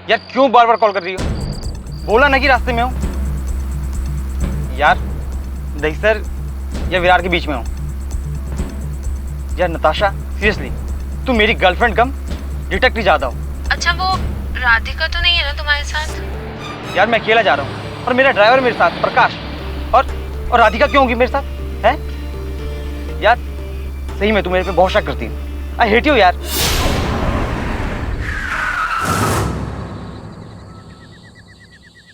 यार क्यों बार बार कॉल कर रही हो? बोला ना कि रास्ते में हूँ। यार दहिसर या विरार के बीच में हूँ। यार नताशा सीरियसली तू मेरी गर्लफ्रेंड कम डिटेक्टिव ज्यादा हो। अच्छा वो राधिका तो नहीं है ना तुम्हारे साथ? यार मैं अकेला जा रहा हूँ और मेरा ड्राइवर मेरे साथ प्रकाश। और राधिका क्यों होगी मेरे साथ है? यार सही में तू मेरे पे बहुत शक करती है। आई हेट यू यार।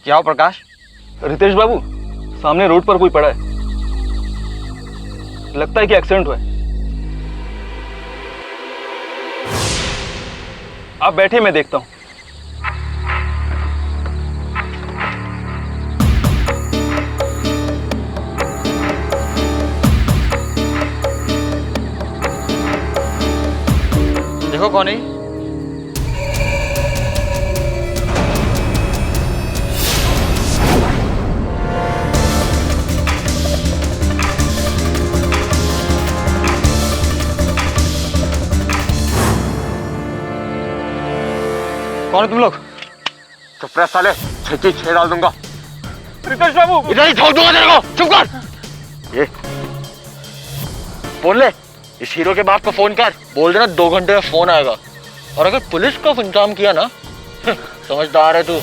क्या हो प्रकाश? रितेश बाबू, सामने रोड पर कोई पड़ा है, लगता है कि एक्सीडेंट हुआ है। आप बैठिए, मैं देखता हूं। देखो कौन है? कौन है तुम लोग? चुप रह साले, छेची छेड़ डाल दूंगा। रितेश बाबू इधर ही ठोक दूंगा तेरे को, चुप कर। ये बोल ले, इस हीरो के बाप को फोन कर, बोल देना 2 घंटे में फोन आएगा। और अगर पुलिस को इंतजाम किया ना, समझदार है तू।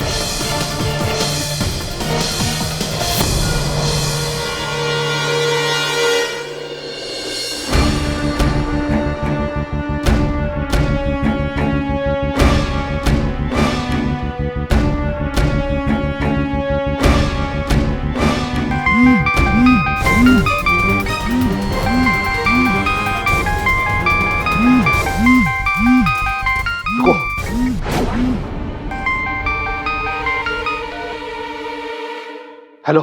हेलो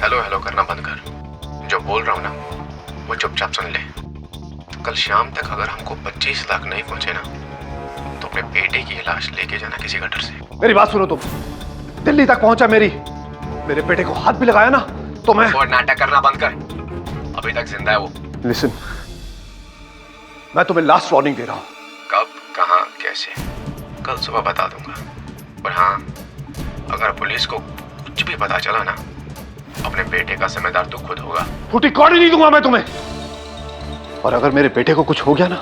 हेलो हेलो करना बंद कर। जो बोल रहा हूँ ना वो चुपचाप सुन ले। कल शाम तक अगर हमको 25 लाख नहीं पहुंचे ना तो अपने बेटे की लाश लेके जाना किसी गटर से। मेरी बात सुनो, तुम दिल्ली तक पहुंचा मेरे बेटे को हाथ भी लगाया ना तो मैं। और नाटक करना बंद कर, अभी तक जिंदा है वो। लिसन, मैं तुम्हें लास्ट वार्निंग दे रहा हूं। कब, कहाँ, कैसे, कल सुबह बता दूंगा। और हाँ, अगर पुलिस को कुछ भी पता चला ना, अपने बेटे का जिम्मेदार तू खुद होगा। फूटी कौड़ी नहीं दूंगा मैं तुम्हें। और अगर मेरे बेटे को कुछ हो गया ना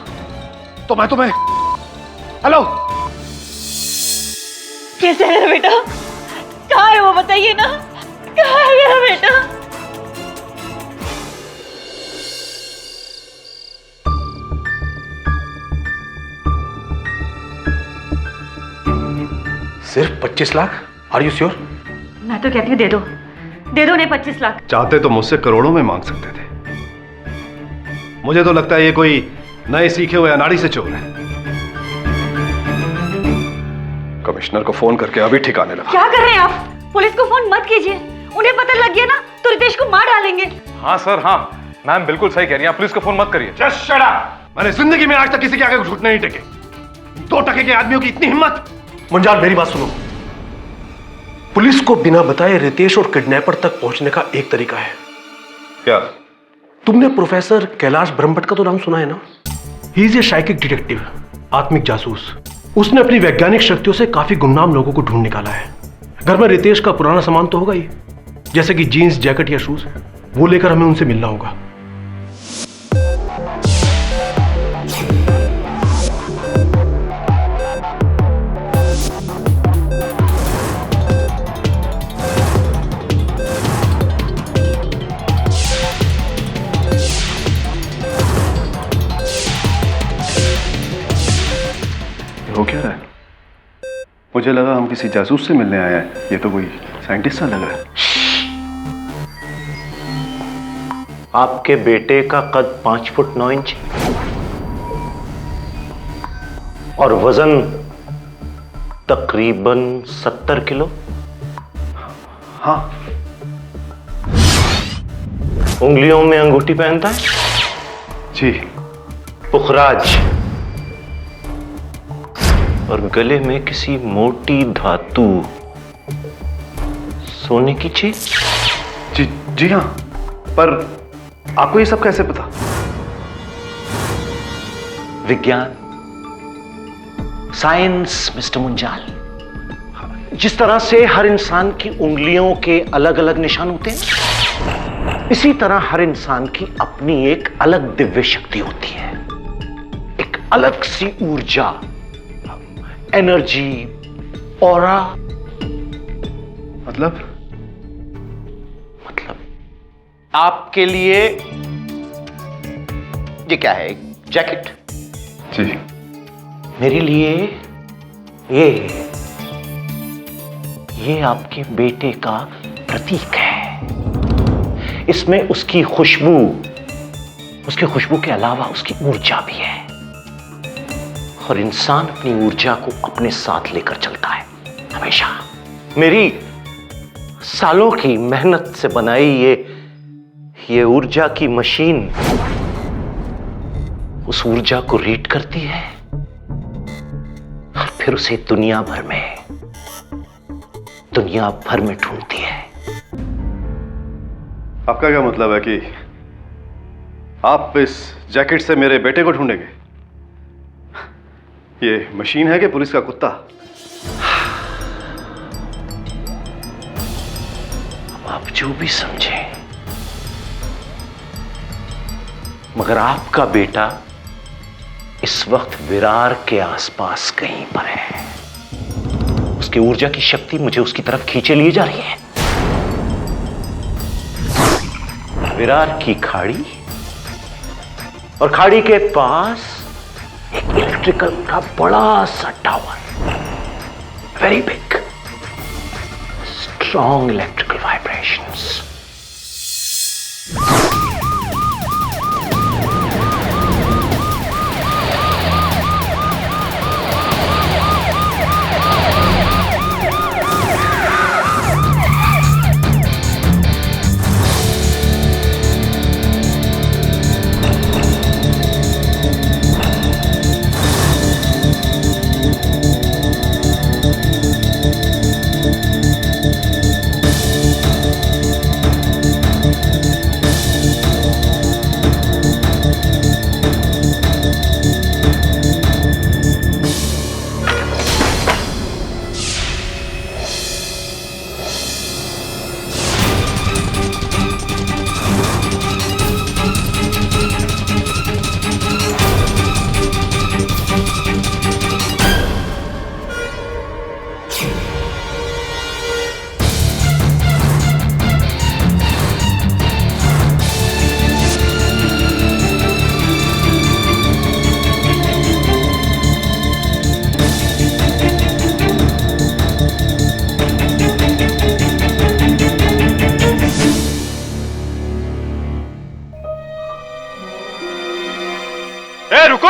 तो मैं तुम्हें। हेलो, कैसे है मेरा बेटा? कहाँ है वो बताइए ना, कहाँ है मेरा बेटा? सिर्फ 25 लाख? Are you sure? मैं तो कहती हूँ दे दो उन्हें 25 लाख। चाहते तो मुझसे करोड़ों में मांग सकते थे। मुझे तो लगता है ये कोई नए सीखे हुए अनाड़ी से चोर है। कमिश्नर को फोन करके अभी ठिकाने लगा। क्या कर रहे हैं आप? पुलिस को फोन मत कीजिए, उन्हें पता लग गया ना तो रितेश को मार डालेंगे। हाँ सर, हाँ मैम बिल्कुल सही कह रही हैं, पुलिस को फोन मत करिए। Just shut up. मैंने जिंदगी में आज तक किसी के आगे घुटने नहीं टेके। 2 टके के आदमियों की इतनी हिम्मत। मुंजाल, मेरी बात सुनो। पुलिस को बिना बताए रितेश और किडनैपर तक पहुंचने का एक तरीका है। क्या? तुमने प्रोफेसर कैलाश ब्रह्मभट्ट का तो नाम सुना है ना? He is a psychic detective, आत्मिक जासूस। उसने अपनी वैज्ञानिक शक्तियों से काफी गुमनाम लोगों को ढूंढ निकाला है। घर में रितेश का पुराना सामान तो होगा ही, जैसे कि जीन्स, जैकेट या शूज। वो लेकर हमें उनसे मिलना होगा। हो क्या रहा है? मुझे लगा हम किसी जासूस से मिलने आए हैं, ये तो कोई साइंटिस्ट सा लग रहा है। आपके बेटे का कद 5 फुट 9 इंच और वजन तकरीबन 70 किलो। हाँ। उंगलियों में अंगूठी पहनता है? जी। पुखराज। और गले में किसी मोटी धातु, सोने की चीज? जी हाँ, पर आपको ये सब कैसे पता? विज्ञान, साइंस मिस्टर मुंजाल। जिस तरह से हर इंसान की उंगलियों के अलग अलग निशान होते हैं, इसी तरह हर इंसान की अपनी एक अलग दिव्य शक्ति होती है, एक अलग सी ऊर्जा, एनर्जी, ऑरा। मतलब आपके लिए ये क्या है, एक जैकेट? जी। मेरे लिए ये आपके बेटे का प्रतीक है। इसमें उसकी खुशबू के अलावा उसकी ऊर्जा भी है, और इंसान अपनी ऊर्जा को अपने साथ लेकर चलता है हमेशा। मेरी सालों की मेहनत से बनाई ये ऊर्जा की मशीन उस ऊर्जा को रीड करती है और फिर उसे दुनिया भर में ढूंढती है। आपका क्या मतलब है कि आप इस जैकेट से मेरे बेटे को ढूंढेंगे? ये मशीन है कि पुलिस का कुत्ता? आप जो भी समझे, मगर आपका बेटा इस वक्त विरार के आसपास कहीं पर है। उसकी ऊर्जा की शक्ति मुझे उसकी तरफ खींचे लिए जा रही है। विरार की खाड़ी, और खाड़ी के पास एक इलेक्ट्रिकल का बड़ा सा tower, very big, strong electrical vibrations. रुको!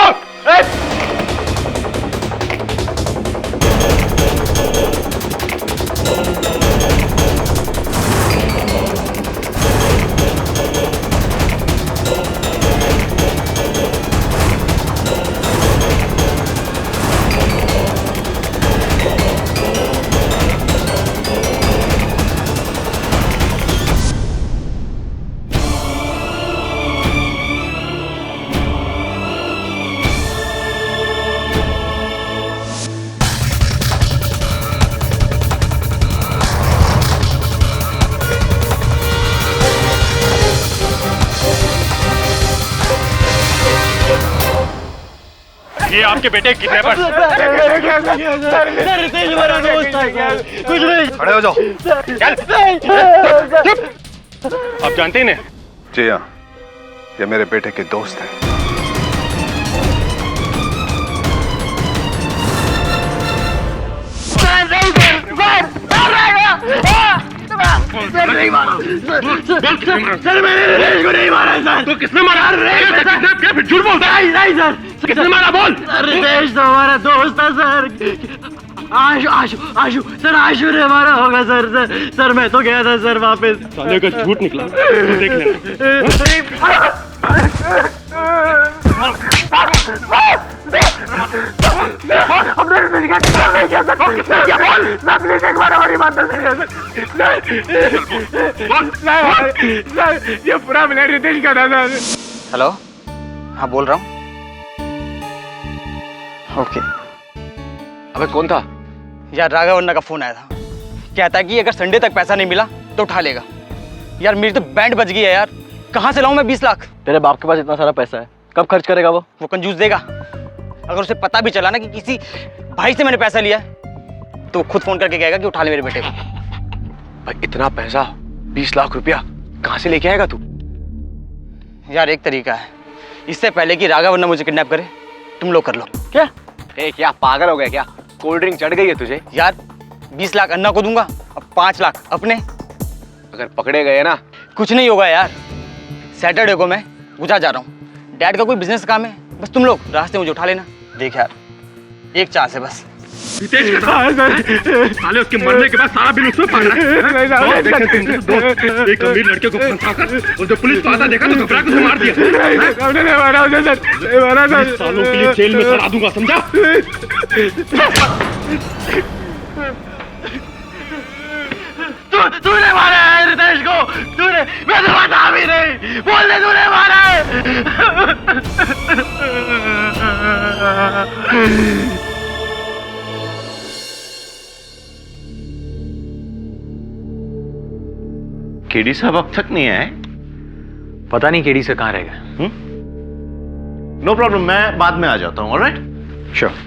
ये आपके बेटे किडनैपर। खड़े हो जाओ। चल। चुप। आप जानते ही नहीं? जी हाँ, ये मेरे बेटे के दोस्त हैं। सर नहीं मारा। सर मैंने रमेश को नहीं मारा सर। तो किसने मारा? फिर झूठ बोलता है। नहीं सर, किसने मारा बोल। रितेश तो हमारा दोस्त था सर। आशु सर, आशु ने मारा होगा सर। सर मैं तो गया था सर वापस। साले का झूठ निकला, देख लेना। ये पूरा मिनट रितेश का था सर। हेलो, हाँ बोल रहा हूँ। ओके। अबे कौन था? यार राघव अन्ना का फोन आया था। कहता है कि अगर संडे तक पैसा नहीं मिला तो उठा लेगा। यार मेरी तो बैंड बज गई है यार, कहाँ से लाऊं मैं 20 लाख? तेरे बाप के पास इतना सारा पैसा है, कब खर्च करेगा वो कंजूस देगा। अगर उसे पता भी चला ना कि किसी भाई से मैंने पैसा लिया है तो खुद फोन करके कहेगा कि उठा ले मेरे बेटे को। भाई इतना पैसा 20 लाख रुपया कहाँ से लेके आएगा तू? यार एक तरीका है, इससे पहले कि राघव वरना मुझे किडनैप करे तुम लोग कर लो। क्या क्या पागल हो गया क्या? कोल्ड ड्रिंक चढ़ गई है तुझे? यार 20 लाख अन्ना को दूंगा और 5 लाख अपने। अगर पकड़े गए ना कुछ नहीं होगा यार, सैटरडे को मैं गुजरात जा रहा हूँ, डैड का कोई बिजनेस काम है, बस तुम लोग रास्ते मुझे उठा लेना। देख यार एक चांस है बस। रितेश साले उसके मरने के बाद सारा बिल उसमें पड़ रहा है। एक अमीर लड़के को फंसाकर और जब पुलिस को आता देखा तो घबरा के उसे मार दिया। सालों के लिए जेल में सड़ा दूंगा, समझा? तूने मारा है रितेश को, तूने, मैं तो बता भी नहीं, बोल दे तूने मारा है। केडी साहब अब तक नहीं आए? पता नहीं केडी से कहाँ रह गए। नो प्रॉब्लम, मैं बाद में आ जाता हूँ। Alright, sure.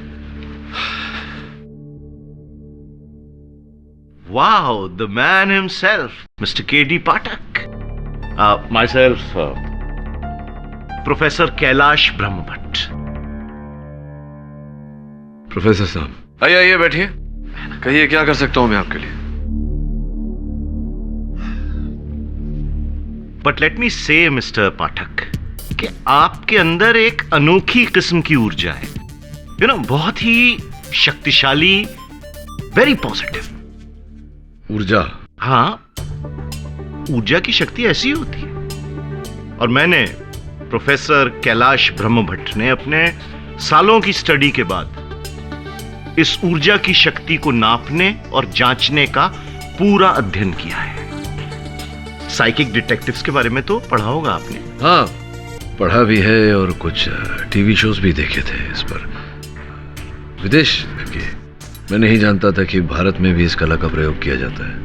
Wow, the man himself, Mr. K.D. Pathak. Myself, Professor Kailash Brahmabhat. Professor साहब आइए आइए बैठिए, कहिए क्या कर सकता हूं मैं आपके लिए? But let me say, Mr. Pathak, कि आपके अंदर एक अनोखी किस्म की ऊर्जा है, बहुत ही शक्तिशाली, वेरी पॉजिटिव ऊर्जा? हाँ, ऊर्जा की शक्ति ऐसी होती है। और मैंने प्रोफेसर कैलाश ब्रह्मभट्ट ने अपने सालों की स्टडी के बाद इस ऊर्जा की शक्ति को नापने और जांचने का पूरा अध्ययन किया है। साइकिक डिटेक्टिव्स के बारे में तो पढ़ा होगा आपने। हाँ पढ़ा भी है और कुछ टीवी शोज भी देखे थे इस पर। विदेश के मैं नहीं जानता था कि भारत में भी इस कला का प्रयोग किया जाता है।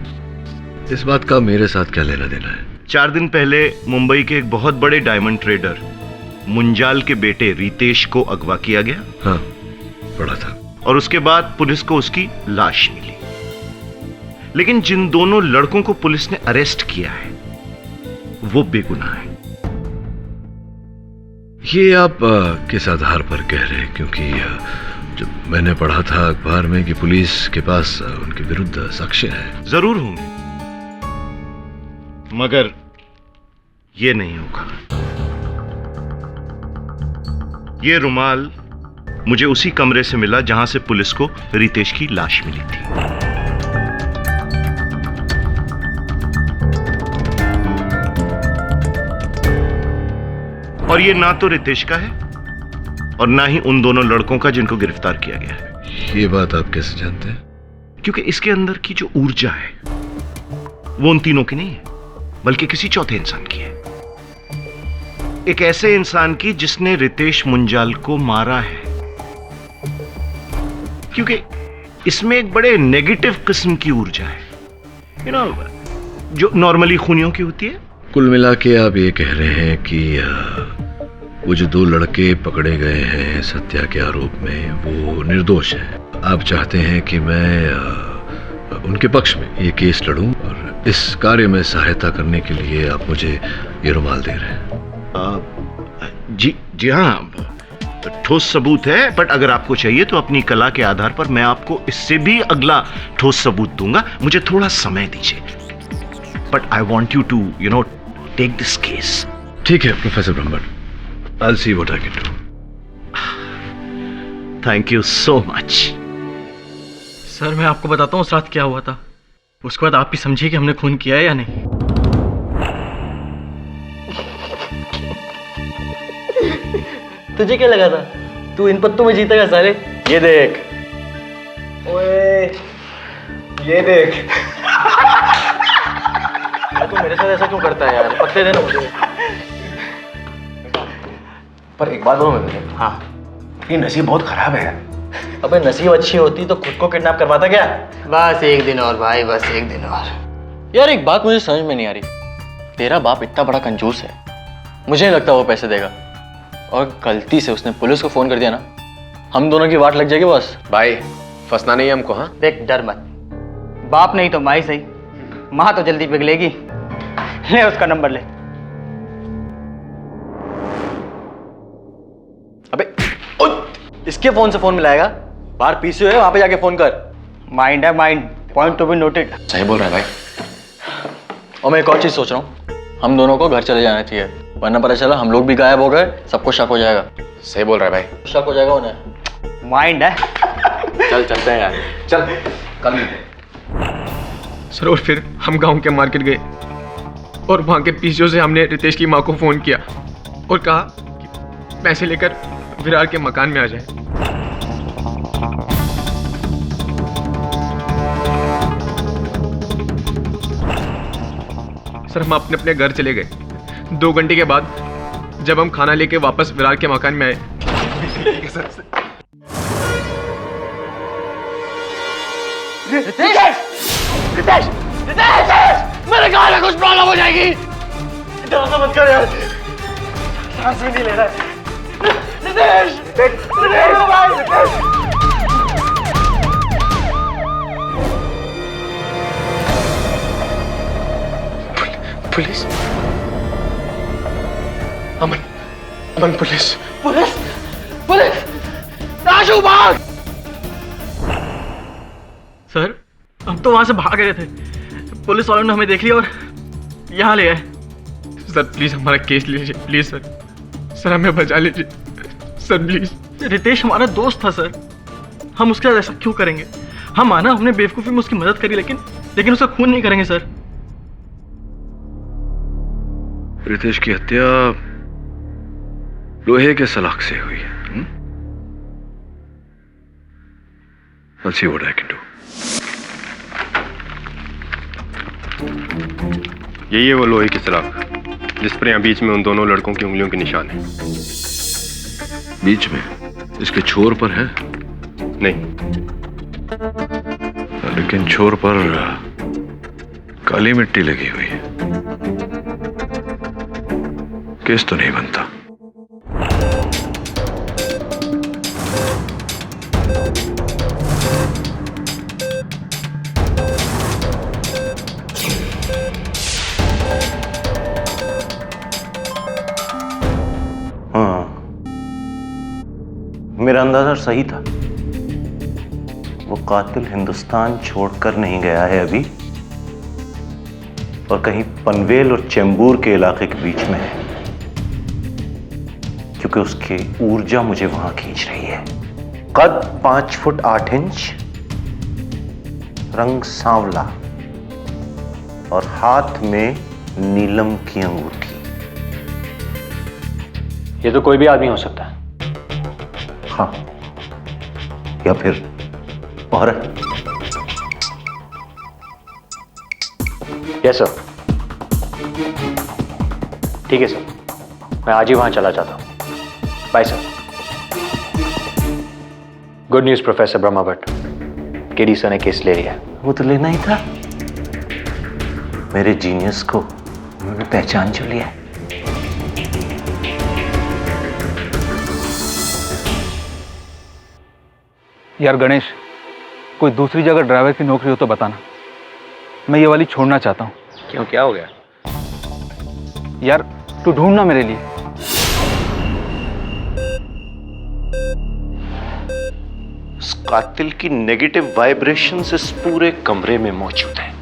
इस बात का मेरे साथ क्या लेना देना है? 4 दिन पहले मुंबई के एक बहुत बड़े डायमंड ट्रेडर मुंजाल के बेटे रितेश को अगवा किया गया। हाँ पढ़ा था। और उसके बाद पुलिस को उसकी लाश मिली। लेकिन जिन दोनों लड़कों को पुलिस ने अरेस्ट किया है वो बेगुनाह है। ये आप किस आधार पर कह रहे हैं? क्योंकि जब मैंने पढ़ा था अखबार में कि पुलिस के पास उनके विरुद्ध साक्ष्य है। जरूर होंगे, मगर ये नहीं होगा। ये रुमाल मुझे उसी कमरे से मिला जहां से पुलिस को रितेश की लाश मिली थी। और ये ना तो रितेश का है और ना ही उन दोनों लड़कों का जिनको गिरफ्तार किया गया है। ये बात आप कैसे जानते हैं? क्योंकि इसके अंदर की जो ऊर्जा है वो उन तीनों की नहीं है, बल्कि किसी चौथे इंसान की है। एक ऐसे इंसान की जिसने रितेश मुंजाल को मारा है। क्योंकि इसमें एक बड़े नेगेटिव किस्म की ऊर्जा है, जो नॉर्मली खूनियों की होती है। कुल मिला के आप ये कह रहे हैं कि वो जो 2 लड़के पकड़े गए हैं हत्या के आरोप में वो निर्दोष हैं। आप चाहते हैं कि मैं उनके पक्ष में ये केस लड़ूं और इस कार्य में सहायता करने के लिए आप मुझे ये रुमाल दे रहे हैं। जी हाँ, ठोस सबूत है। बट अगर आपको चाहिए तो अपनी कला के आधार पर मैं आपको इससे भी अगला ठोस सबूत दूंगा। मुझे थोड़ा समय दीजिए। But I want you to take this case. ठीक है professor Brahmbhatt, I'll see what I can do. Thank you so much. Sir मैं आपको बताता हूँ उस रात क्या हुआ था, उसके बाद आप भी समझिए कि हमने खून किया है या नहीं। तुझे क्या लगा था तू इन पत्तों में जीतेगा साले? ये देख, ओए ये देख। तू मेरे साथ ऐसा क्यों करता है यार? पत्ते देना मुझे। पर एक बात बोलूं मैं तुझे, हाँ, ये नसीब बहुत खराब है यार। अबे नसीब अच्छी होती तो खुद को किडनैप करवाता क्या? बस एक दिन और भाई, बस एक दिन और। यार एक बात मुझे समझ में नहीं आ रही, तेरा बाप इतना बड़ा कंजूस है, मुझे नहीं लगता वो पैसे देगा। और गलती से उसने पुलिस को फोन कर दिया ना, हम दोनों की वाट लग जाएगी बस। भाई फंसना नहीं है हमको। हाँ देख डर मत, बाप नहीं तो माई सही, माँ तो जल्दी पिघलेगी। ले उसका नंबर ले। अबे इसके फोन से फोन मिलाएगा? बाहर पीसीओ है, वहां पे जाके फोन कर। माइंड है mind, point to be noted. सही बोल रहा है भाई। और मैं एक और चीज सोच रहा हूँ, हम दोनों को घर चले जाना चाहिए, वरना पता चला हम लोग भी गायब हो गए, सबको शक हो जाएगा। सही बोल रहा है भाई। शक हो जाएगा उन्हें। माइंड है। चल चलते हैं यार, चल कल मिलते हैं। सर और फिर हम गांव के मार्केट गए और वहां के पीसीओ से हमने रितेश की माँ को फोन किया और कहा कि पैसे लेकर विरार के मकान में आ जाए। सर हम अपने अपने घर चले गए। 2 घंटे के बाद जब हम खाना लेके वापस विरार के मकान में आए, रितेश मेरे गाल में कुछ प्रॉब्लम हो जाएगी। इतना मत कर यार, सांस भी नहीं ले रहा है। रितेश पुलिस, अमन, अमन पुलिस, पुलिस पुलिस, राजू भाग। सर हम तो वहां से भाग रहे थे, पुलिस वालों ने हमें देख लिया और यहाँ ले आए। सर प्लीज हमारा केस लीजिए, प्लीज सर, सर हमें बचा लीजिए सर प्लीज। रितेश हमारा दोस्त था सर, हम उसके साथ ऐसा क्यों करेंगे? हम माना हमने बेवकूफी में उसकी मदद करी, लेकिन उसका खून नहीं करेंगे सर। रितेश की हत्या लोहे के सलाख से हुई है। I'll see what I can do. यही है वो लोहे की सलाख जिस पर यहाँ बीच में उन दोनों लड़कों की उंगलियों के निशान हैं। बीच में इसके छोर पर है? नहीं, लेकिन छोर पर काली मिट्टी लगी हुई है, केस तो नहीं बनता। मेरा अंदाजा सही था, वो कातिल हिंदुस्तान छोड़कर नहीं गया है अभी, और कहीं पनवेल और चेंबूर के इलाके के बीच में है, क्योंकि उसकी ऊर्जा मुझे वहां खींच रही है। कद 5 फुट 8 इंच, रंग सांवला और हाथ में नीलम की अंगूठी। ये तो कोई भी आदमी हो सकता है। हाँ, या फिर औरत। Yes sir. ठीक है सर, मैं आज ही वहां चला जाता हूं। Bye sir. Good news professor Brahma Bhatt, KD sir ने केस ले लिया। वो तो लेना ही था, मेरे जीनियस को उन्होंने पहचान जो लिया। यार गणेश, कोई दूसरी जगह ड्राइवर की नौकरी हो तो बताना, मैं ये वाली छोड़ना चाहता हूँ। क्यों, क्या हो गया? यार तू ढूंढना मेरे लिए। उस कातिल की नेगेटिव वाइब्रेशंस इस पूरे कमरे में मौजूद है।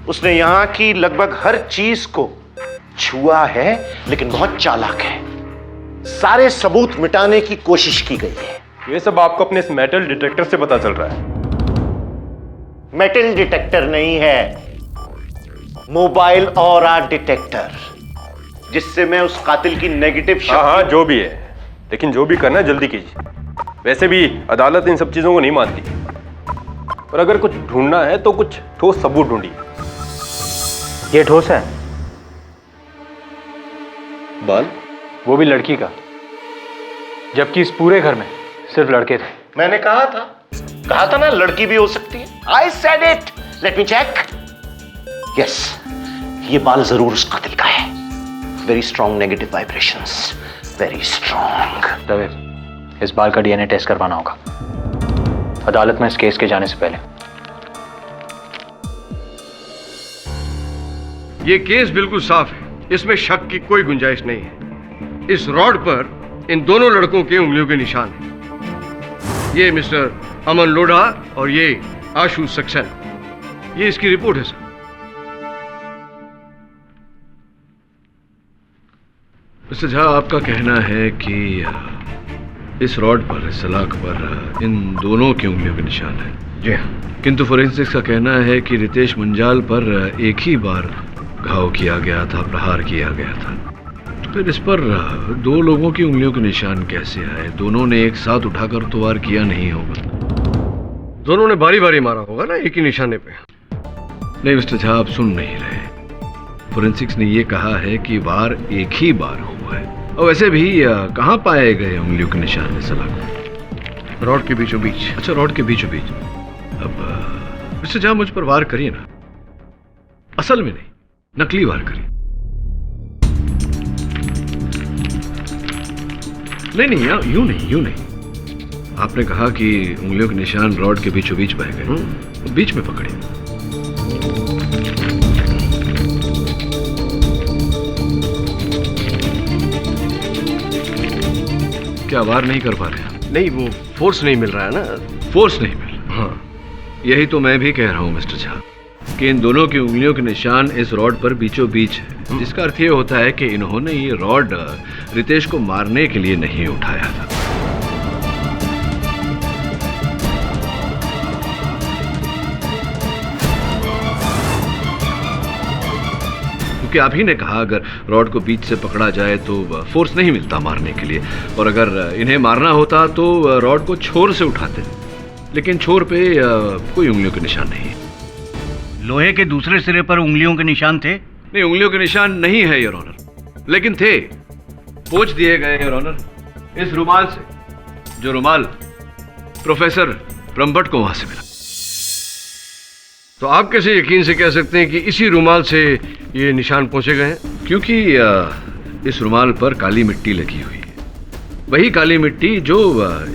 उसने यहां की लगभग हर चीज को छुआ है, लेकिन बहुत चालाक है। सारे सबूत मिटाने की कोशिश की गई है। ये सब आपको अपने इस मेटल डिटेक्टर से पता चल रहा है। मेटल डिटेक्टर नहीं है, मोबाइल ऑरा डिटेक्टर, जिससे मैं उस कातिल की नेगेटिव हाँ जो भी है, लेकिन जो भी करना है जल्दी कीजिए। वैसे भी अदालत इन सब चीजों को नहीं मानती, और अगर कुछ ढूंढना है तो कुछ ठोस सबूत ढूंढिए। ये ठोस है। बाल? वो भी लड़की का, जबकि इस पूरे घर में सिर्फ लड़के थे। मैंने कहा था ना लड़की भी हो सकती है। I said it. Let me check. Yes, ये बाल जरूर उस कातिल का है। Very strong negative vibrations, very strong. Dave, इस बाल का डीएनए टेस्ट करवाना होगा अदालत में इस केस के जाने से पहले। ये केस बिल्कुल साफ है, इसमें शक की कोई गुंजाइश नहीं है। इस रॉड पर इन दोनों लड़कों के उंगलियों के निशान हैं। ये मिस्टर अमन लोढ़ा और ये आशु सक्सेना। ये इसकी रिपोर्ट है सर। मिस्टर झा, आपका कहना है कि इस रॉड पर, इस सलाख पर इन दोनों की उंगलियों के निशान हैं। जी हाँ। किंतु फोरेंसिक्स का कहना है कि रितेश मुंजाल पर एक ही बार घाव किया गया था, प्रहार किया गया था। तो फिर इस पर दो लोगों की उंगलियों के निशान कैसे आए? दोनों ने एक साथ उठाकर तो वार किया नहीं होगा। दोनों ने बारी बारी मारा होगा ना एक ही निशाने पे। नहीं मिस्टर झा, आप सुन नहीं रहे। फोरेंसिक्स ने ये कहा है कि वार एक ही बार हुआ है। और वैसे भी कहाँ पाए गए उंगलियों के निशान इस सलाख? रॉड के बीचों बीच। अच्छा, रॉड के बीचों बीच। अब मिस्टर झा, मुझ पर वार करिए ना, असल में नहीं, नकली वार करिए। नहीं, यूं नहीं। आपने कहा कि उंगलियों के निशान रॉड के बीचों बीच पाए गए, बीच में पकड़िए। क्या वार नहीं कर पा रहे हैं? नहीं, वो फोर्स नहीं मिल रहा है ना। फोर्स नहीं मिल रहा। हाँ, यही तो मैं भी कह रहा हूं मिस्टर झा कि इन दोनों की उंगलियों के निशान इस रॉड पर बीचों बीच है, जिसका अर्थ ये होता है कि इन्होंने ये रॉड रितेश को मारने के लिए नहीं उठाया था। क्योंकि आप ही ने कहा अगर रॉड को बीच से पकड़ा जाए तो फोर्स नहीं मिलता मारने के लिए, और अगर इन्हें मारना होता तो रॉड को छोर से उठाते, लेकिन छोर पे कोई उंगलियों के निशान नहीं है। लोहे के दूसरे सिरे पर उंगलियों के निशान थे? नहीं, उंगलियों के निशान नहीं है योर ऑनर, लेकिन थे, पोंछ दिए गए योर ऑनर, इस रुमाल से, जो रुमाल प्रोफेसर ब्रह्मभट्ट को वहां से मिला। तो आप कैसे यकीन से कह सकते हैं कि इसी रुमाल से ये निशान पहुंचे गए हैं? क्योंकि इस रुमाल पर काली मिट्टी लगी हुई है, वही काली मिट्टी जो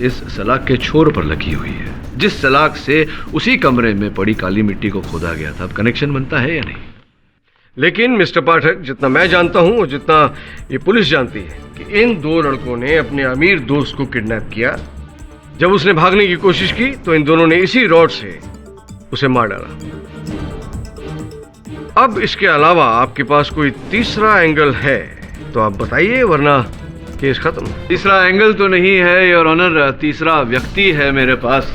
इस सलाख के छोर पर लगी हुई है, जिस सलाख से उसी कमरे में पड़ी काली मिट्टी को खोदा गया था। अब कनेक्शन बनता है या नहीं? लेकिन मिस्टर पाठक, जितना मैं जानता हूं और जितना ये पुलिस जानती है कि इन दो लड़कों ने अपने अमीर दोस्त को किडनैप किया। जब उसने भागने की कोशिश की तो इन दोनों ने इसी रॉड से उसे मार डाला। अब इसके अलावा आपके पास कोई तीसरा एंगल है तो आप बताइए, वरना केस खत्म। तीसरा एंगल तो नहीं है योर ऑनर, तीसरा व्यक्ति है मेरे पास,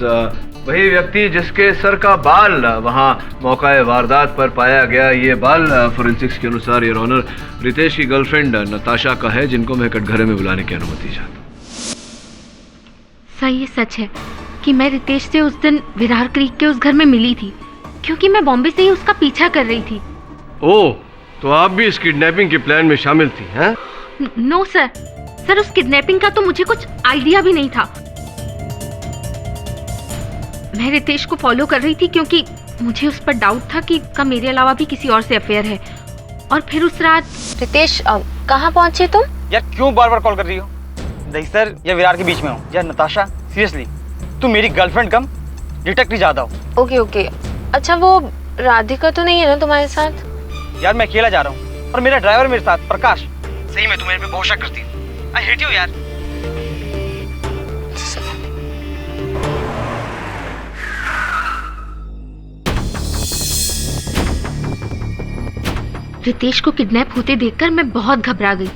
वही व्यक्ति जिसके सर का बाल वहां मौका वारदात पर पाया गया। ये बाल फोरेंसिक्स के अनुसार योर ऑनर रितेश की गर्लफ्रेंड नताशा का है, जिनको मैं कटघरे में बुलाने की अनुमति चाहता हूँ। सर, ये सच है कि मैं रितेश से उस दिन विरार क्रीक के उस घर में मिली थी, क्योंकि मैं बॉम्बे से ही उसका पीछा कर रही थी। ओह, तो आप भी इस किडनैपिंग के प्लान में शामिल थी, हैं? नो सर, उस किडनैपिंग का तो मुझे कुछ आइडिया भी नहीं था। मैं रितेश को फॉलो कर रही थी क्योंकि मुझे उस पर डाउट था कि का मेरे अलावा भी किसी और से अफेयर है। और फिर उस रात रितेश, कहाँ पहुंचे तुम? यार क्यों बार बार कॉल कर रही हो? दहिसर या विरार के बीच में हो। यार नताशा, सीरियसली तुम मेरी गर्लफ्रेंड कम डिटेक्टिव ज्यादा हो। ओके। अच्छा, वो राधिका तो नहीं है ना तुम्हारे साथ? यार मैं अकेला जा रहा हूँ और मेरा ड्राइवर मेरे साथ प्रकाश। सही में तुम मेरे पे बहुत शक करती हो। आई हेट यू यार। रितेश को किडनैप होते देखकर मैं बहुत घबरा गई,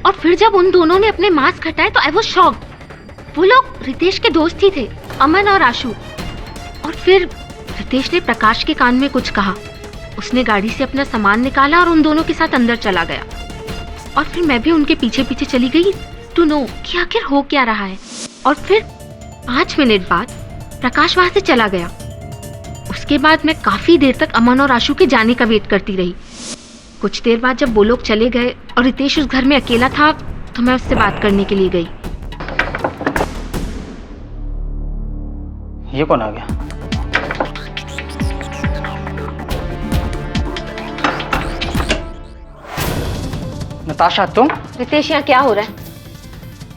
और फिर जब उन दोनों ने अपने मास्क हटाए तो आई वाज शॉक्ड। वो लोग रितेश के दोस्त ही थे, अमन और आशु। और फिर रितेश ने प्रकाश के कान में कुछ कहा। उसने गाड़ी से अपना सामान निकाला और उन दोनों के साथ अंदर चला गया। और फिर मैं भी उनके पीछे पीछे चली गई टू नो कि आखिर हो क्या रहा है। और फिर 5 मिनट बाद प्रकाश वहां से चला गया। उसके बाद मैं काफी देर तक अमन और आशु के जाने का वेट करती रही। कुछ देर बाद जब वो लोग चले गए और रितेश उस घर में अकेला था तो मैं उससे बात करने के लिए गई। ये कौन आ गया? नताशा तुम? रितेश यहाँ क्या हो रहा है?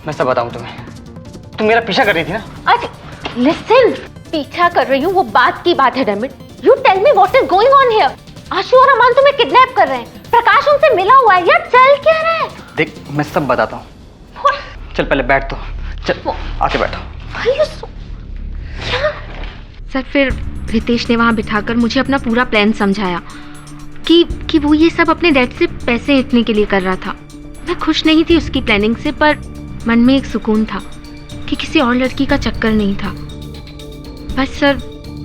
मैं सब बताऊं तुम्हें। तुम मेरा पीछा कर रही थी ना? अरे लिसन, पीछा कर रही हूँ वो बात की बात है damn it. You tell me what is going on here. Ashu और अमन तुम्हें किडनैप कर रहे हैं। प्रकाश उनसे मिला हुआ है यार, चल क्या रहा है? देख मैं सब बताता हूँ। चल पहले बैठ तो। चल आके बैठो। क्या? सर फिर रितेश ने वहाँ बिठाकर मुझे अपना पूरा प्लान समझाया कि वो ये सब अपने डैड से पैसे ऐंठने के लिए कर रहा था। मैं खुश नहीं थी उसकी प्लानिंग से, पर मन में एक सुकून था कि किसी और लड़की का चक्कर नहीं था। बस सर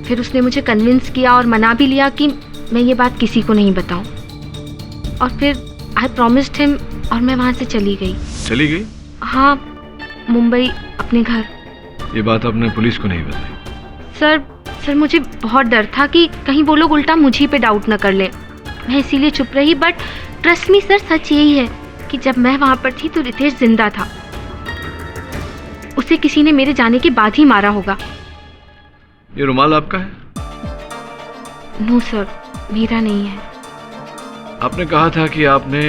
फिर उसने मुझे कन्विंस किया और मना भी लिया कि मैं ये बात किसी को नहीं बताऊं। और फिर आई प्रॉमिस्ड हिम और मैं वहाँ से चली गई। चली गई? हाँ, मुंबई अपने घर। ये बात आपने पुलिस को नहीं बताई? सर मुझे बहुत डर था कि कहीं वो लोग उल्टा मुझी पे डाउट न कर ले। मैं इसीलिए चुप रही। बट ट्रस्ट मी सर, सच यही है कि जब मैं वहाँ पर थी तो रितेश जिंदा था। उसे किसी ने मेरे जाने के बाद ही मारा होगा। ये रुमाल आपका है? नो सर, मेरा नहीं है। आपने कहा था कि आपने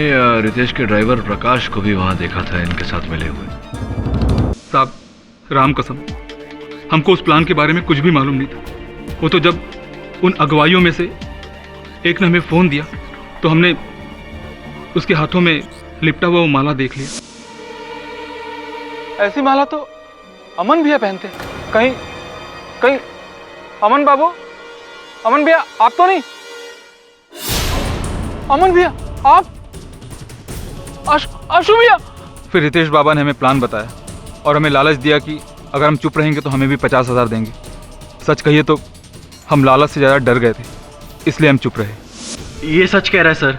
रितेश के ड्राइवर प्रकाश को भी वहां देखा था इनके साथ मिले हुए। साहब राम कसम, हमको उस प्लान के बारे में कुछ भी मालूम नहीं था। वो तो जब उन अगुवाइयों में से एक ने हमें फ़ोन दिया तो हमने उसके हाथों में लिपटा हुआ वो माला देख लिया। ऐसी माला तो अमन भैया पहनते। कहीं अमन बाबू, अमन भैया आप तो नहीं? अमन भैया आप? आशु भैया? फिर रितेश बाबा ने हमें प्लान बताया और हमें लालच दिया कि अगर हम चुप रहेंगे तो हमें भी 50,000 देंगे। सच कहिए तो हम लालच से ज़्यादा डर गए थे, इसलिए हम चुप रहे। ये सच कह रहा है सर।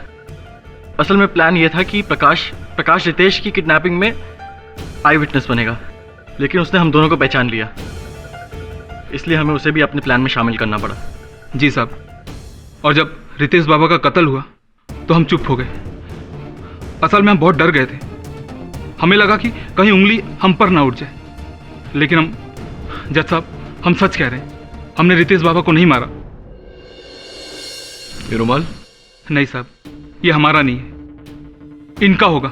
असल में प्लान ये था कि प्रकाश रितेश की किडनैपिंग में आई विटनेस बनेगा, लेकिन उसने हम दोनों को पहचान लिया, इसलिए हमें उसे भी अपने प्लान में शामिल करना पड़ा। जी साहब, और जब रितेश बाबा का कत्ल हुआ तो हम चुप हो गए। असल में हम बहुत डर गए थे। हमें लगा कि कहीं उंगली हम पर ना उठ जाए, लेकिन हम जज साहब, हम सच कह रहे हैं, हमने रितेश बाबा को नहीं मारा। ये रुमाल? नहीं साहब, ये हमारा नहीं है, इनका होगा।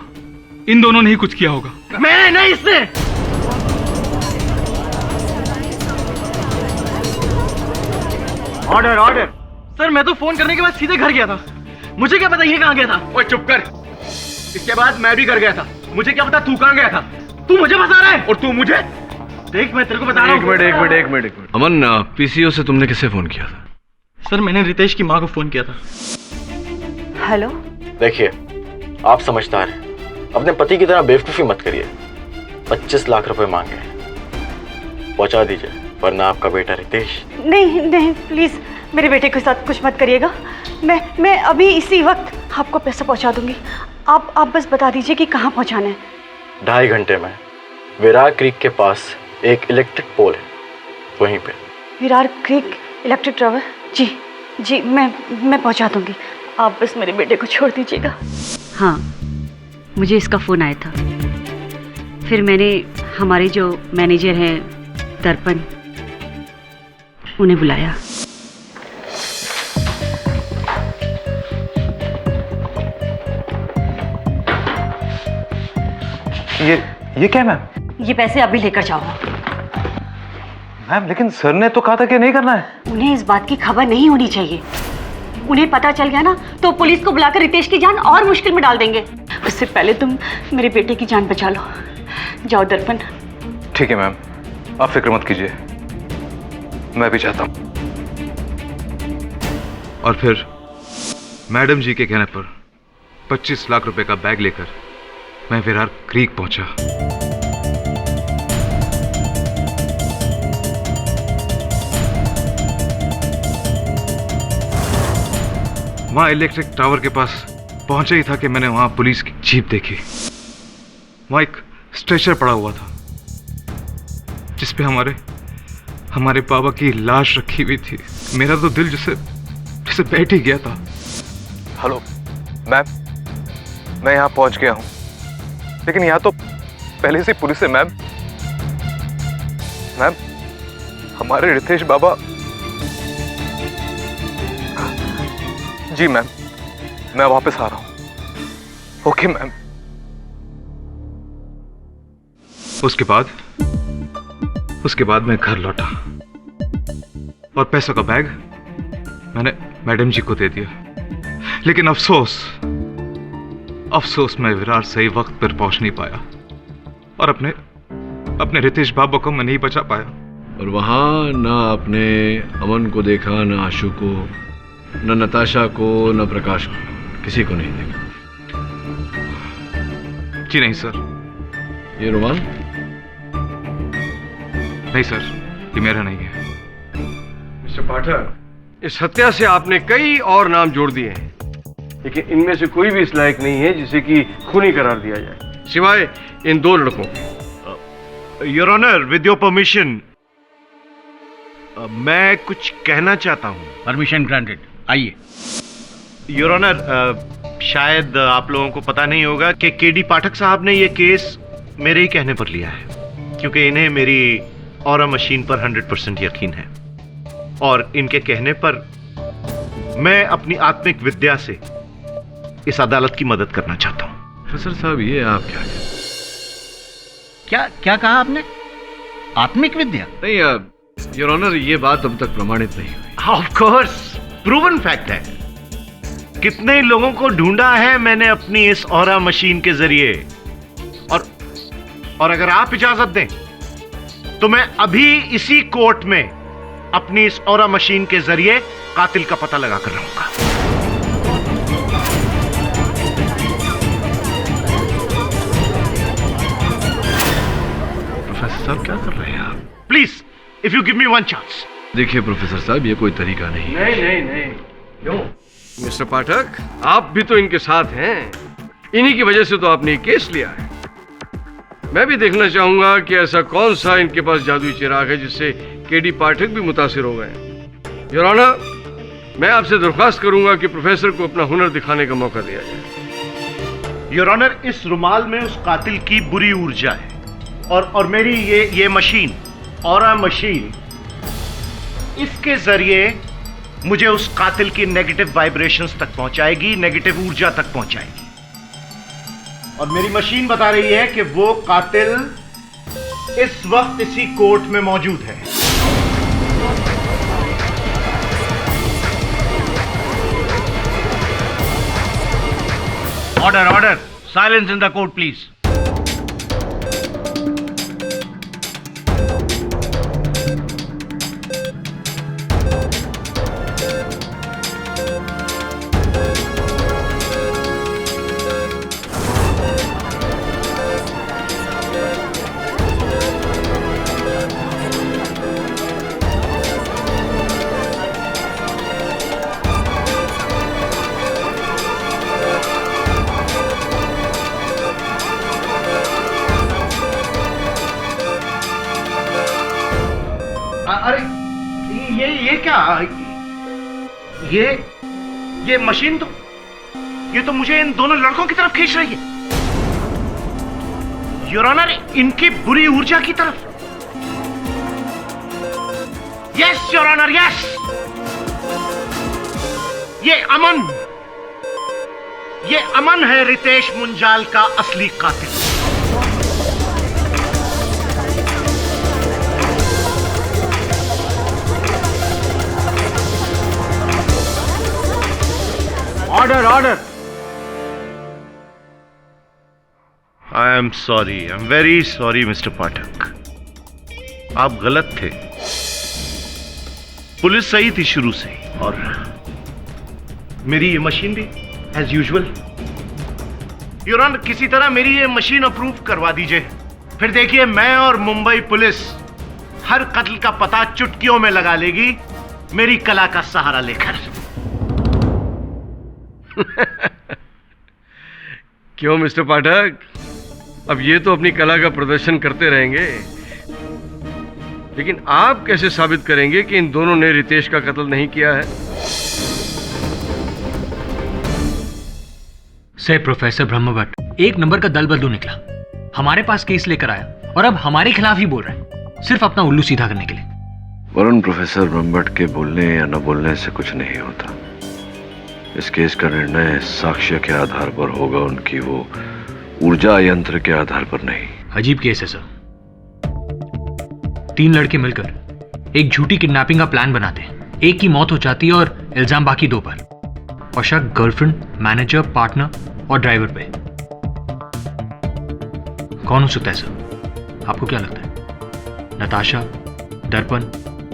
इन दोनों ने ही कुछ किया होगा। मैंने नहीं, इसने। ऑर्डर। सर मैं तो फोन करने के बाद सीधे घर गया था। मुझे क्या पता ये कहाँ गया था? ओए चुप कर। इसके बाद मैं भी घर गया था। मुझे क्या पता तू कहाँ गया था? तू मुझे बता रहा है और तू मुझे? देख मैं तेरे को बता रहा हूँ। एक मिनट। अमन, पीसीओ से तुमने किसे फोन किया था? सर मैंने रितेश की माँ को फोन किया था। हेलो। देखिए आप समझदार हैं, अपने पति की तरह बेवकूफ़ी मत करिए। 25 लाख रुपए मांगे, पहुंचा दीजिए, वरना आपका बेटा रितेश। नहीं प्लीज मेरे बेटे के साथ कुछ मत करिएगा। मैं अभी इसी वक्त आपको पैसा पहुंचा दूंगी। आप बस बता दीजिए कि कहाँ पहुंचाना है। 2.5 घंटे में विरार क्रीक के पास एक इलेक्ट्रिक पोल है, वहीं पे। Virar creek electric tower? जी मैं पहुंचा दूंगी। आप बस मेरे बेटे को छोड़ दीजिएगा। हाँ, मुझे इसका फ़ोन आया था। फिर मैंने हमारे जो मैनेजर हैं दर्पण, उन्हें बुलाया। ये क्या मैम? ये पैसे अभी लेकर जाओ। मैम लेकिन सर ने तो कहा था कि नहीं करना है। उन्हें इस बात की खबर नहीं होनी चाहिए। उन्हें पता चल गया ना तो पुलिस को बुलाकर रितेश की जान और मुश्किल में डाल देंगे। उससे पहले तुम मेरे बेटे की जान बचा लो। जाओ दर्पण। ठीक है मैम, आप फिक्र मत कीजिए, मैं भी चाहता हूँ। और फिर मैडम जी के कहने पर 25 लाख रुपए का बैग लेकर मैं विरार क्रीक पहुंचा। वहां इलेक्ट्रिक टावर के पास पहुंचा ही था कि मैंने वहां पुलिस की जीप देखी। वहां एक स्ट्रेचर पड़ा हुआ था जिसपे हमारे बाबा की लाश रखी हुई थी। मेरा तो दिल जैसे बैठ ही गया था। हेलो मैम, मैं यहाँ पहुँच गया हूँ, लेकिन यहाँ तो पहले से पुलिस है मैम। हमारे रितेश बाबा। जी मैम, मैं वापस आ रहा हूं। Okay ma'am. उसके बाद मैं घर लौटा और पैसों का बैग मैंने मैडम जी को दे दिया। लेकिन अफसोस मैं विरार सही वक्त पर पहुंच नहीं पाया और अपने रितेश बाबा को मैं नहीं बचा पाया। और वहां ना आपने अमन को देखा, ना आशु को, ना नताशा को, ना प्रकाश को, किसी को नहीं देखा। जी नहीं सर। ये रुमाल? नहीं सर, ये मेरा नहीं है। मिस्टर पाठक, इस हत्या से आपने कई और नाम जोड़ दिए हैं, लेकिन इनमें से कोई भी इस लायक नहीं है जिसे कि खूनी करार दिया जाए, सिवाय इन 2 लड़कों के। Your honour, with your permission, मैं कुछ कहना चाहता हूं। परमिशन ग्रांटेड, आइए। योर ऑनर, शायद आप लोगों को पता नहीं होगा कि केडी पाठक साहब ने यह केस मेरे ही कहने पर लिया है, क्योंकि इन्हें मेरी ऑरा मशीन पर 100% यकीन है और इनके कहने पर मैं अपनी आत्मिक विद्या से इस अदालत की मदद करना चाहता हूं। प्रोफेसर साहब, ये आप क्या कहा आपने? आत्मिक विद्या? नहीं योर ऑनर, ये बात अब तक प्रमाणित नहीं हुई। ऑफ कोर्स, प्रूवन फैक्ट है। कितने लोगों को ढूंढा है मैंने अपनी इस ऑरा मशीन के जरिए, और अगर आप इजाजत दें तो मैं अभी इसी कोर्ट में अपनी इस ऑरा मशीन के जरिए कातिल का पता लगा कर रहूंगा। प्रोफेसर साहब, क्या कर रहे हैं आप? Please, if you give me 1 chance. देखिए प्रोफेसर साहब, ये कोई तरीका नहीं है। नहीं। क्यों? मिस्टर पाठक, आप भी तो इनके साथ हैं। इन्हीं की वजह से तो आपने केस लिया है। मैं भी देखना चाहूंगा कि ऐसा कौन सा इनके पास जादुई चिराग है जिससे केडी पाठक भी मुतासिर हो गए। योर ऑनर, मैं आपसे दरख्वास्त करूंगा कि प्रोफेसर को अपना हुनर दिखाने का मौका दिया जाए। योर ऑनर, इस रुमाल में उस कातिल की बुरी ऊर्जा है और मेरी ये मशीन, ऑरा मशीन, इसके जरिए मुझे उस कातिल की नेगेटिव वाइब्रेशंस तक पहुंचाएगी, नेगेटिव ऊर्जा तक पहुंचाएगी। और मेरी मशीन बता रही है कि वो कातिल इस वक्त इसी कोर्ट में मौजूद है। Order, silence in the court please. अरे ये क्या? ये मशीन तो मुझे इन दोनों लड़कों की तरफ खींच रही है। योर ऑनर, इनकी बुरी ऊर्जा की तरफ। Yes your honour, yes. ये अमन है रितेश मुंजाल का असली कातिल। Order. I am sorry, I am very sorry mister Pathak. आप गलत थे। पुलिस सही थी शुरू से और मेरी ये मशीन भी एज यूजुअल। योर ऑनर, किसी तरह मेरी ये मशीन अप्रूव करवा दीजिए, फिर देखिए मैं और मुंबई पुलिस हर कत्ल का पता चुटकियों में लगा लेगी, मेरी कला का सहारा लेकर। क्यों मिस्टर पाठक, अब ये तो अपनी कला का प्रदर्शन करते रहेंगे, लेकिन आप कैसे साबित करेंगे कि इन दोनों ने रितेश का कत्ल नहीं किया है? से प्रोफेसर ब्रह्मभट्ट एक नंबर का दल बदलू निकला, हमारे पास केस लेकर आया और अब हमारे खिलाफ ही बोल रहा है, सिर्फ अपना उल्लू सीधा करने के लिए। वरुण, प्रोफेसर ब्रह्मभट्ट के बोलने या न बोलने से कुछ नहीं होता। इस केस का निर्णय साक्ष्य के आधार पर होगा, उनकी वो ऊर्जा यंत्र के आधार पर नहीं। अजीब केस है सर। 3 लड़के मिलकर एक झूठी किडनैपिंग का प्लान बनाते, एक की मौत हो जाती है और इल्जाम बाकी 2 पर, और शक गर्लफ्रेंड, मैनेजर, पार्टनर और ड्राइवर पे। कौन हो सकता है सर? आपको क्या लगता है? नताशा, दर्पण,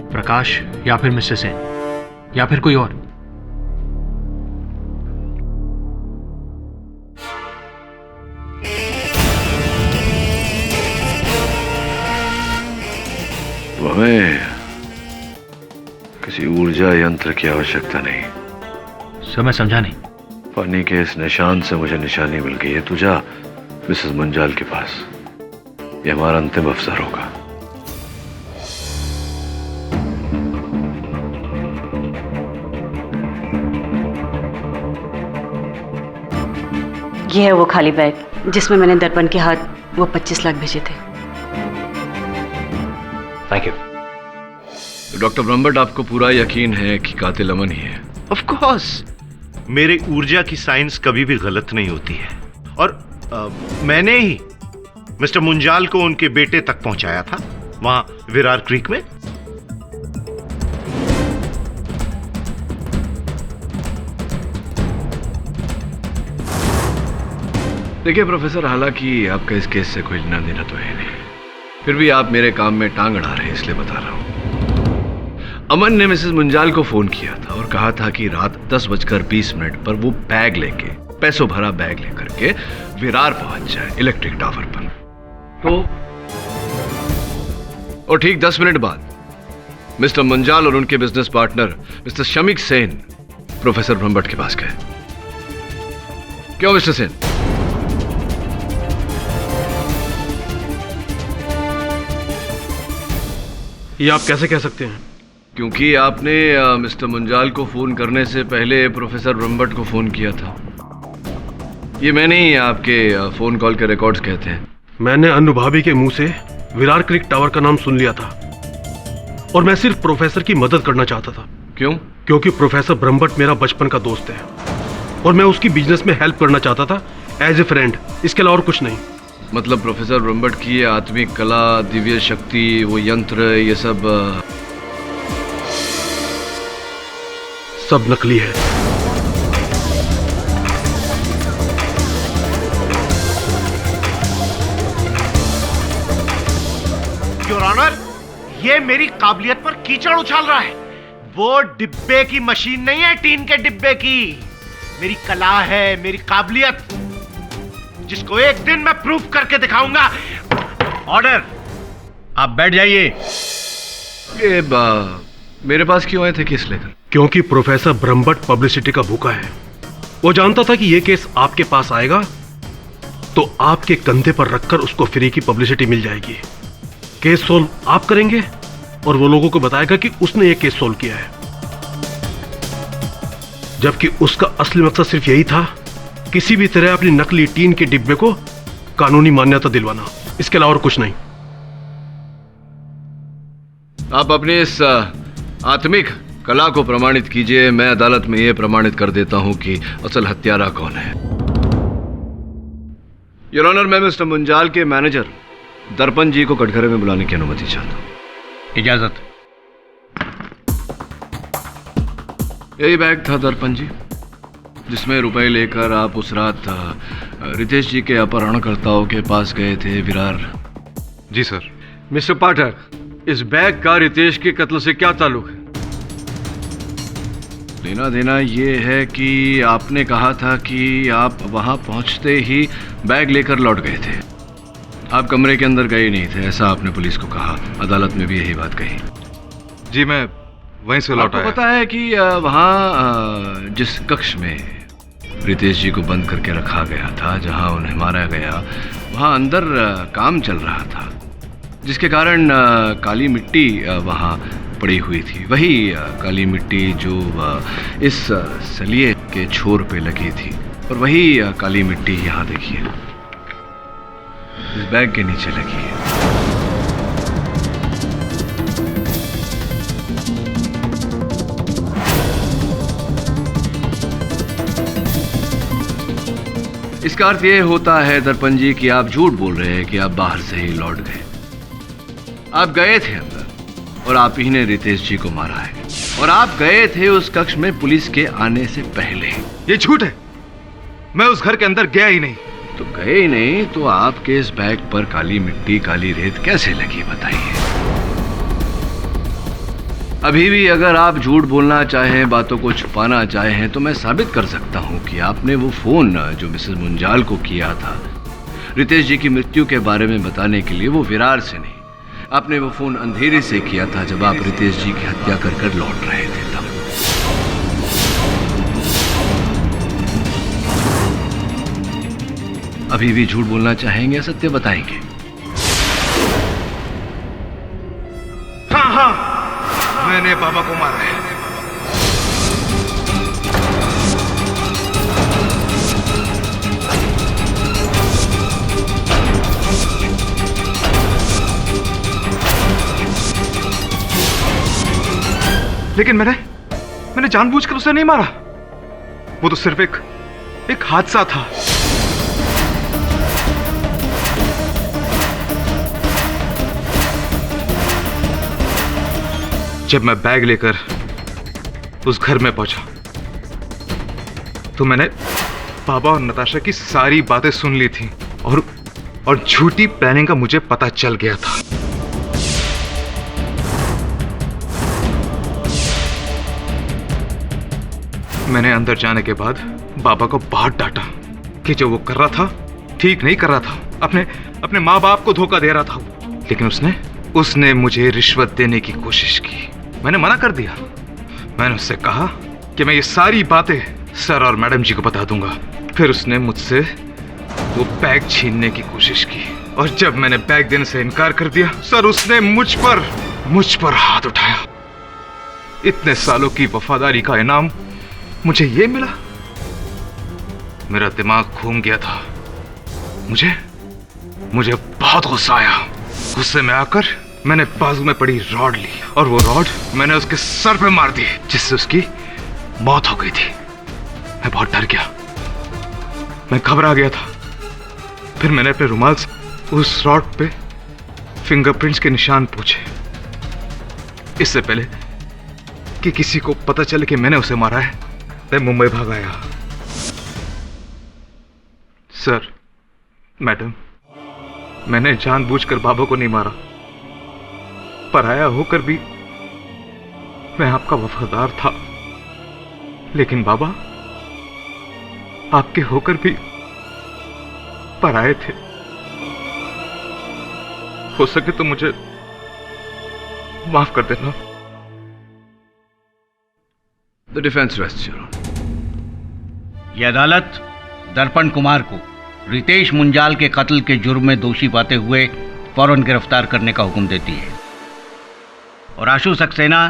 प्रकाश या फिर मिस्टर सेन या फिर कोई और? हमें किसी ऊर्जा यंत्र की आवश्यकता नहीं। सर मैं समझा नहीं। पानी के इस निशान से मुझे निशानी मिल गई है। तू जा मिसेस मुंजाल के पास, ये हमारा अंतिम अवसर होगा। ये है वो खाली बैग जिसमें मैंने दर्पण के हाथ वो 25 लाख भेजे थे। Thank you. डॉक्टर ब्रह्मभट्ट, आपको पूरा यकीन है कि कातिल अमन ही है? ऑफ कोर्स, मेरे ऊर्जा की साइंस कभी भी गलत नहीं होती है, और मैंने ही मिस्टर मुंजाल को उनके बेटे तक पहुंचाया था, वहां विरार क्रीक में। देखिए प्रोफेसर, हालांकि आपका इस केस से कोई लेना देना तो है नहीं, फिर भी आप मेरे काम में टांग अड़ा रहे हैं, इसलिए बता रहा हूं। अमन ने मिसेस मुंजाल को फोन किया था और कहा था कि रात 10:20 पर वो बैग लेके, पैसों भरा बैग लेकर के विरार पहुंच जाए इलेक्ट्रिक टावर पर। तो और ठीक 10 मिनट बाद मिस्टर मुंजाल और उनके business partner mister Shamik Sen professor Brahmbhatt के पास गए। क्यों मिस्टर सेन? ये आप कैसे कह सकते हैं? क्योंकि आपने मिस्टर मुंजाल को फोन करने से पहले प्रोफेसर ब्रह्मभट्ट को फोन किया था। ये मैंने ही आपके फोन कॉल के रिकॉर्ड्स कहते हैं। मैंने अनु भाभी के मुंह से विरार क्रीक टावर का नाम सुन लिया था, और मैं सिर्फ प्रोफेसर की मदद करना चाहता था। क्यों? क्योंकि प्रोफेसर ब्रह्मभट्ट मेरा बचपन का दोस्त है, और मैं उसकी बिजनेस में हेल्प करना चाहता था एज ए फ्रेंड, इसके अलावा और कुछ नहीं। मतलब प्रोफेसर ब्रह्मभट्ट की आत्मिक कला, दिव्य शक्ति, वो यंत्र, ये सब नकली है। योर ऑनर, ये मेरी काबिलियत पर कीचड़ उछाल रहा है। वो डिब्बे की मशीन नहीं है, टीन के डिब्बे की। मेरी कला है, मेरी काबिलियत, जिसको एक दिन मैं प्रूफ करके दिखाऊंगा। ऑर्डर, आप बैठ जाइए। ये मेरे पास क्यों आए थे केस लेकर? क्योंकि प्रोफेसर ब्रह्मभट्ट पब्लिसिटी का भूखा है। वो जानता था कि ये केस आपके पास आएगा तो आपके कंधे पर रखकर उसको फ्री की पब्लिसिटी मिल जाएगी। केस सोल्व आप करेंगे और वो लोगों को बताएगा कि उसने ये केस सोल्व किया है, जबकि उसका असली मकसद सिर्फ यही था, किसी भी तरह अपनी नकली टीन के डिब्बे को कानूनी मान्यता दिलवाना, इसके अलावा और कुछ नहीं। आप अपने इस आत्मिक कला को प्रमाणित कीजिए। मैं अदालत में यह प्रमाणित कर देता हूं कि असल हत्यारा कौन है। योर ऑनर, मैं मिस्टर मुंजाल के मैनेजर दर्पण जी को कटघरे में बुलाने की अनुमति चाहता हूं। इजाजत। यही बैग था दर्पण जी, जिसमें रुपए लेकर आप उस रात रितेश जी के अपहरणकर्ताओं के पास गए थे विरार। जी सर। मिस्टर पाठक, इस बैग का रितेश के कत्ल से क्या ताल्लुक है? लेना देना ये है कि आपने कहा था कि आप वहां पहुंचते ही बैग लेकर लौट गए थे। आप कमरे के अंदर गए नहीं थे, ऐसा आपने पुलिस को कहा। अदालत में भी यही बात कही। जी, मैं वहीं से लौटा। आपको पता है कि वहां जिस कक्ष में रितेश जी को बंद करके रखा गया था, जहां उन्हें मारा गया, वहां अंदर काम चल रहा था, जिसके कारण काली मिट्टी वहां पड़ी हुई थी। वही काली मिट्टी जो इस सलिए के छोर पे लगी थी, और वही काली मिट्टी यहाँ देखिए इस बैग के नीचे लगी है। इसका अर्थ यह होता है दर्पण जी कि आप झूठ बोल रहे हैं कि आप बाहर से ही लौट गए। आप गए थे अंदर और आप ही ने रितेश जी को मारा है, और आप गए थे उस कक्ष में पुलिस के आने से पहले। ये झूठ है, मैं उस घर के अंदर गया ही नहीं। तो गए ही नहीं तो आपके इस बैग पर काली मिट्टी काली रेत कैसे लगी बताइए। अभी भी अगर आप झूठ बोलना चाहें, बातों को छुपाना चाहें, तो मैं साबित कर सकता हूं कि आपने वो फोन जो मिसेस मुंजाल को किया था रितेश जी की मृत्यु के बारे में बताने के लिए, वो विरार से नहीं, आपने वो फोन अंधेरे से किया था जब आप रितेश जी की हत्या कर लौट रहे थे तब। अभी भी झूठ बोलना चाहेंगे या सत्य बताएंगे? हाँ, मैंने बाबा को मारा है। लेकिन मैंने जानबूझकर उसे नहीं मारा। वो तो सिर्फ एक हादसा था। जब मैं बैग लेकर उस घर में पहुंचा तो मैंने बाबा और नताशा की सारी बातें सुन ली थी और झूठी प्लानिंग का मुझे पता चल गया था। मैंने अंदर जाने के बाद बाबा को बहुत डांटा कि जो वो कर रहा था ठीक नहीं कर रहा था। अपने माँ बाप को धोखा दे रहा था। लेकिन उसने मुझे रिश्वत देने की कोशिश की। मैंने मना कर दिया। मैंने उससे कहा कि मैं ये सारी बातें सर और मैडम जी को बता दूंगा। फिर उसने मुझसे वो बैग छीनने की कोशिश की, और जब मैंने बैग देने से इनकार कर दिया, सर उसने मुझ पर हाथ उठाया। इतने सालों की वफादारी का इनाम मुझे ये मिला। मेरा दिमाग घूम गया था। मुझे बहुत गुस्सा आया। गुस्से में आकर मैंने बाजू में पड़ी रॉड ली, और वो रॉड मैंने उसके सर पे मार दी, जिससे उसकी मौत हो गई थी। मैं बहुत डर गया, मैं घबरा गया था। फिर मैंने अपने रुमाल से उस रॉड पे फिंगरप्रिंट्स के निशान पूछे, इससे पहले कि किसी को पता चले कि मैंने उसे मारा है। मैं मुंबई भाग आया। सर, मैडम, मैंने जानबूझकर बाबा को नहीं मारा। पराया होकर भी मैं आपका वफादार था। लेकिन बाबा, आपके होकर भी पराए थे। हो सके तो मुझे माफ कर देना। The defense rests, Your Honor. ये अदालत दर्पण कुमार को रितेश मुंजाल के कत्ल के जुर्म में दोषी पाते हुए फौरन गिरफ्तार करने का हुक्म देती है, और आशु सक्सेना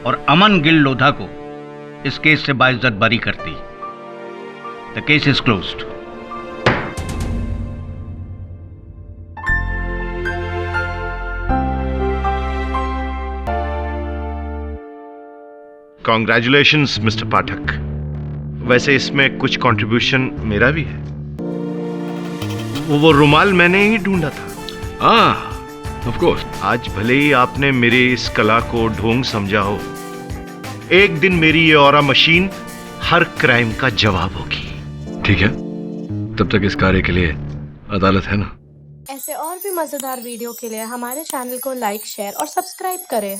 और अमन गिल लोधा को इस केस से बाइज्जत बरी करती। The case is closed. Congratulations mister Pathak. वैसे इसमें कुछ कंट्रीब्यूशन मेरा भी है। वो रुमाल मैंने ही ढूंढा था। Of course. आज भले ही आपने मेरी इस कला को ढोंग समझा हो, एक दिन मेरी ये ऑरा मशीन हर क्राइम का जवाब होगी। ठीक है, तब तक इस कार्य के लिए अदालत है ना। ऐसे और भी मजेदार वीडियो के लिए हमारे चैनल को लाइक, शेयर और सब्सक्राइब करें।